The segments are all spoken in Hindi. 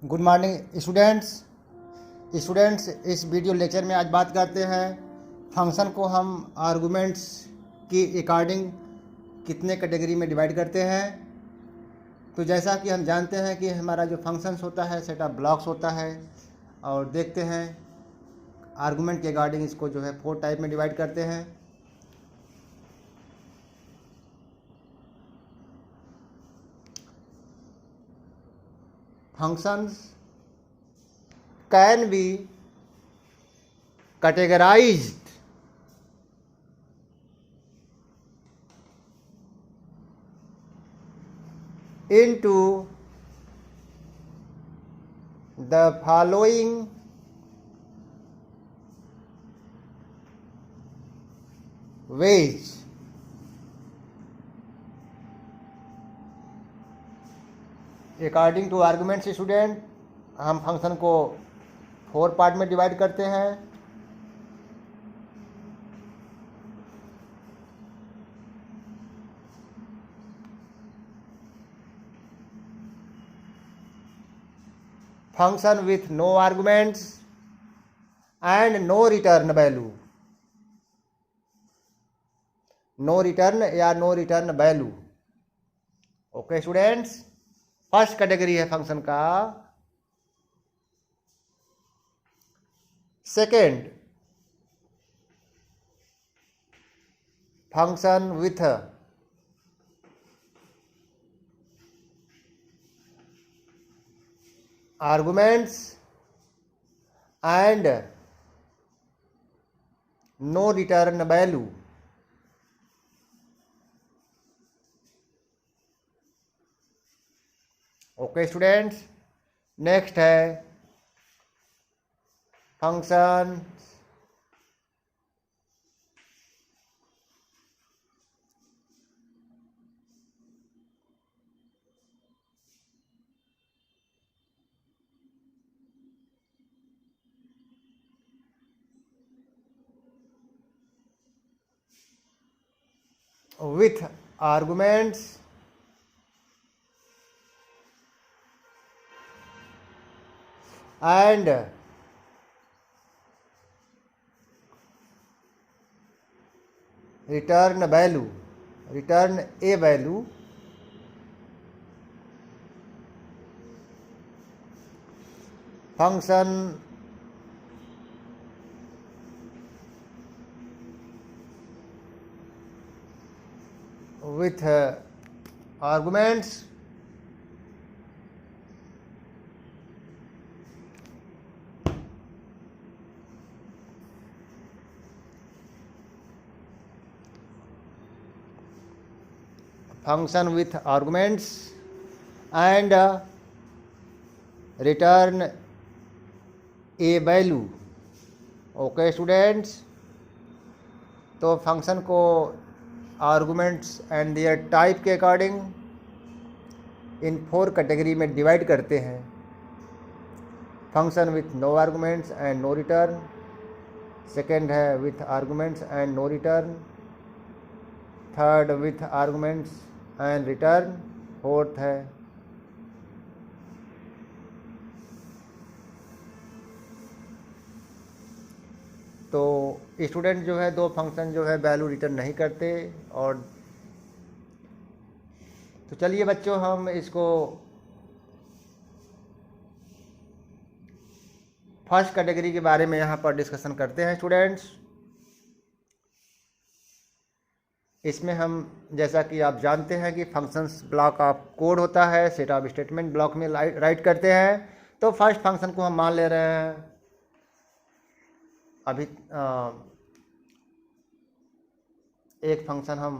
Good morning students. इस वीडियो लेक्चर में आज बात करते हैं फंक्शन को हम आर्गुमेंट्स की अकॉर्डिंग कितने कैटेगरी में डिवाइड करते हैं। तो जैसा कि हम जानते हैं कि हमारा जो फंक्शंस होता है सेट ऑफ ब्लॉक्स होता है, और देखते हैं आर्गुमेंट के अकॉर्डिंग इसको जो है 4 टाइप में डिवाइड करते हैं। Functions can be categorized into the following ways. According to arguments student, हम फंक्शन को 4 पार्ट में डिवाइड करते हैं। Function with no arguments and no return value, no return या no return value. Okay students, first category है फंक्शन का। Second, function with arguments and no return value. Okay students, next है function with arguments and return value, return a value, function with arguments function with arguments and return a value। Okay students, तो फंक्शन को आर्गुमेंट्स एंड देयर टाइप के अकॉर्डिंग इन 4 कैटेगरी में डिवाइड करते हैं। Function with no arguments and no return, second है with arguments and no return, third with arguments and return, fourth है तो स्टूडेंट जो है 2 फंक्शन जो है वैल्यू रिटर्न नहीं करते। और तो चलिए बच्चों, हम इसको फर्स्ट कैटेगरी के बारे में यहाँ पर डिस्कशन करते हैं स्टूडेंट्स। इसमें हम, जैसा कि आप जानते हैं कि फंक्शंस ब्लॉक ऑफ कोड होता है, सेट ऑफ स्टेटमेंट ब्लॉक में राइट करते हैं। तो फर्स्ट फंक्शन को हम मान ले रहे हैं अभी एक फंक्शन हम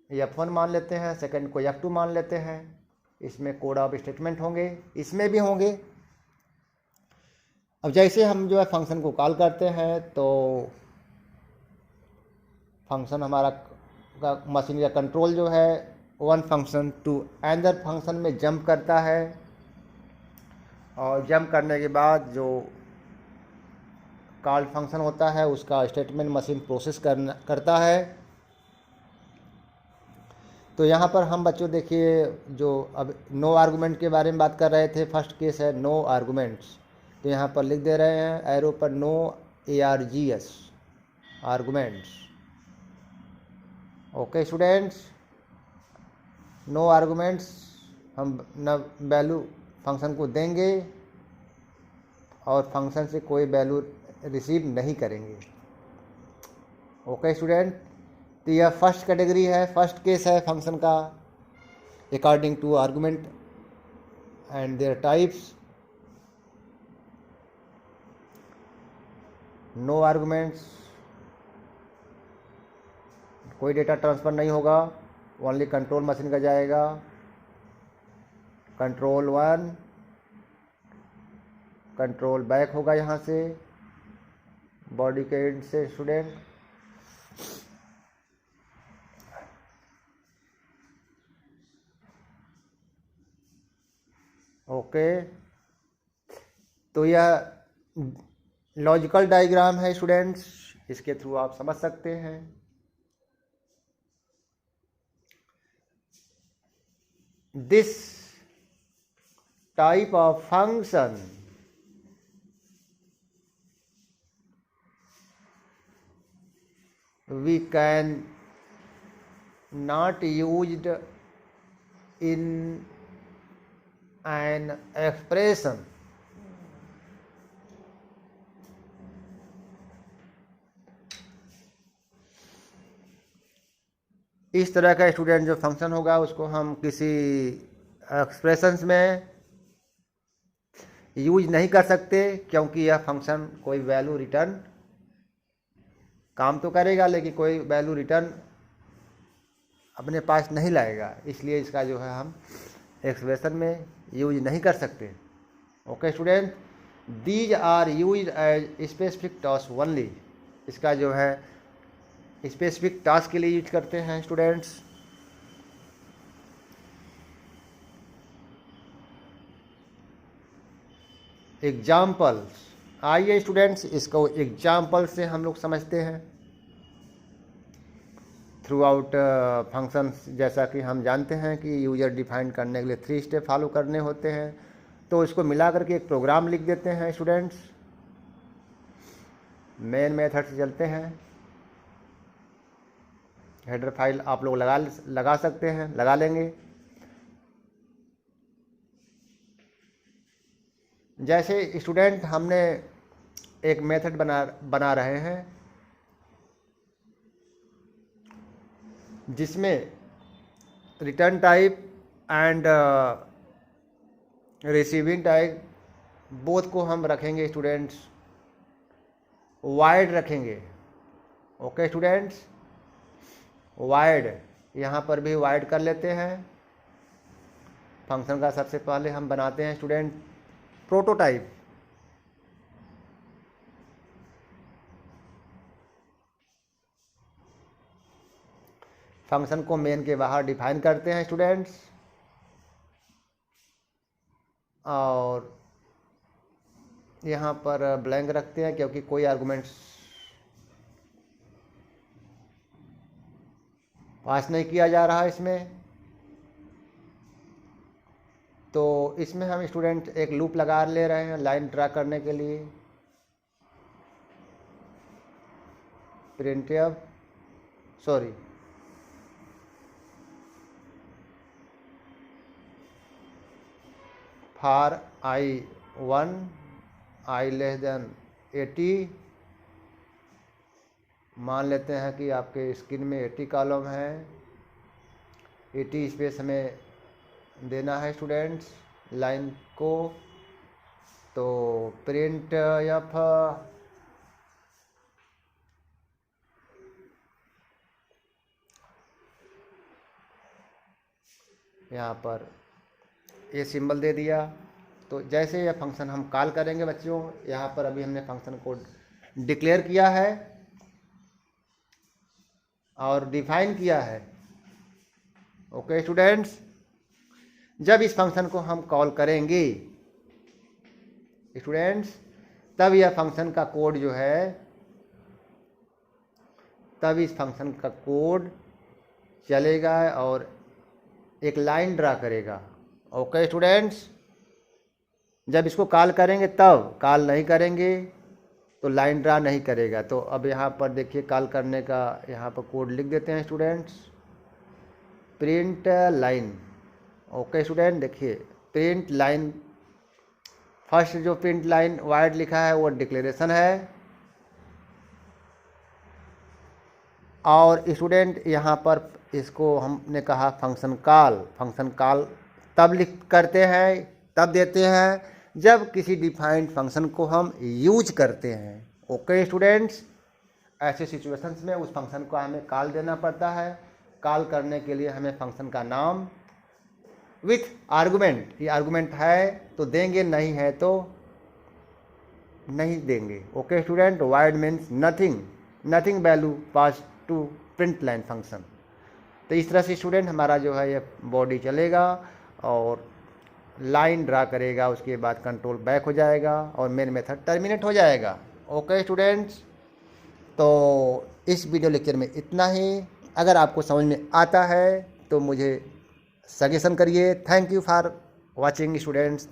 f1 मान लेते हैं, सेकंड को f2 मान लेते हैं। इसमें कोड ऑफ स्टेटमेंट होंगे, इसमें भी होंगे। अब जैसे हम जो है फंक्शन को कॉल करते हैं तो फंक्शन हमारा का मशीन का कंट्रोल जो है one function to another function में जंप करता है, और जंप करने के बाद जो कॉल्ड फंक्शन होता है उसका स्टेटमेंट मशीन प्रोसेस करता है। तो यहाँ पर हम बच्चों देखिए, जो अब नो आर्गूमेंट के बारे में बात कर रहे थे, फर्स्ट केस है नो आर्गूमेंट्स। तो यहाँ पर लिख दे रहे हैं एरो पर no ARGS arguments. Okay students, no arguments, हम न वैल्यू फंक्शन को देंगे और फंक्शन से कोई वैल्यू रिसीव नहीं करेंगे। ओके स्टूडेंट, तो यह फर्स्ट कैटेगरी है, फर्स्ट केस है फंक्शन का according to argument and their types. No arguments, कोई डेटा ट्रांसफ़र नहीं होगा, ओनली कंट्रोल मशीन का जाएगा। कंट्रोल 1, कंट्रोल बैक होगा यहाँ से बॉडी के एंड से स्टूडेंट। ओके, तो यह लॉजिकल डायग्राम है स्टूडेंट्स, इसके थ्रू आप समझ सकते हैं। This type of function we can not used in an expression इस तरह का स्टूडेंट जो फंक्शन होगा उसको हम किसी एक्सप्रेशंस में यूज नहीं कर सकते, क्योंकि यह फंक्शन कोई वैल्यू रिटर्न काम तो करेगा लेकिन कोई वैल्यू रिटर्न अपने पास नहीं लाएगा, इसलिए इसका जो है हम एक्सप्रेशन में यूज नहीं कर सकते। Okay student, these are use as specific task only, इसका जो है स्पेसिफिक टास्क के लिए यूज करते हैं स्टूडेंट्स। एग्जाम्पल्स, आइए स्टूडेंट्स इसको एग्जाम्पल से हम लोग समझते हैं। थ्रू आउट फंक्शंस, जैसा कि हम जानते हैं कि यूजर डिफाइन करने के लिए 3 स्टेप फॉलो करने होते हैं, तो इसको मिला करके एक प्रोग्राम लिख देते हैं स्टूडेंट्स। मेन मेथड से चलते हैं, हेडर फाइल आप लोग लगा सकते हैं, लगा लेंगे। जैसे स्टूडेंट हमने एक मेथड बना रहे हैं जिसमें return type and receiving type both को हम रखेंगे स्टूडेंट्स, वाइड रखेंगे। ओके स्टूडेंट्स, वाइड, यहाँ पर भी वाइड कर लेते हैं। फंक्शन का सबसे पहले हम बनाते हैं स्टूडेंट प्रोटोटाइप। फंक्शन को मेन के बाहर डिफाइन करते हैं स्टूडेंट्स, और यहाँ पर ब्लैंक रखते हैं क्योंकि कोई आर्गुमेंट्स पास नहीं किया जा रहा है इसमें। तो इसमें हम स्टूडेंट एक लूप लगा ले रहे हैं लाइन ड्रा करने के लिए। Printf, sorry, for i1 i less than 80, मान लेते हैं कि आपके स्क्रीन में 80 कॉलम है, 80 स्पेस हमें देना है स्टूडेंट्स लाइन को। तो प्रिंट एफ यहाँ पर ये सिंबल दे दिया। तो जैसे यह फंक्शन हम कॉल करेंगे बच्चों, यहाँ पर अभी हमने फंक्शन को डिक्लेयर किया है और डिफाइन किया है। ओके स्टूडेंट्स, जब इस फंक्शन को हम कॉल करेंगे स्टूडेंट्स, तब यह फंक्शन का कोड जो है, तब इस फंक्शन का कोड चलेगा और एक लाइन ड्रा करेगा। ओके स्टूडेंट्स, जब इसको कॉल करेंगे तब, कॉल नहीं करेंगे तो लाइन ड्रा नहीं करेगा। तो अब यहाँ पर देखिए कॉल करने का यहाँ पर कोड लिख देते हैं students, print line. Okay student, देखिए प्रिंट लाइन, फर्स्ट जो प्रिंट लाइन वाइड लिखा है वो डिक्लेरेशन है। और स्टूडेंट यहाँ पर इसको हमने कहा फंक्शन कॉल तब करते हैं, तब देते हैं जब किसी डिफाइंड फंक्शन को हम यूज करते हैं। ओके स्टूडेंट्स, ऐसे सिचुएशंस में उस फंक्शन को हमें कॉल देना पड़ता है। कॉल करने के लिए हमें फंक्शन का नाम विथ आर्गुमेंट, ये आर्गुमेंट है तो देंगे, नहीं है तो नहीं देंगे। Okay student, void means nothing value pass to print line function. तो इस तरह से स्टूडेंट हमारा जो है ये बॉडी चलेगा और लाइन ड्रा करेगा, उसके बाद कंट्रोल बैक हो जाएगा और मेन मेथड टर्मिनेट हो जाएगा। ओके स्टूडेंट्स, तो इस वीडियो लेक्चर में इतना ही। अगर आपको समझ में आता है तो मुझे सजेशन करिए। Thank you for watching students.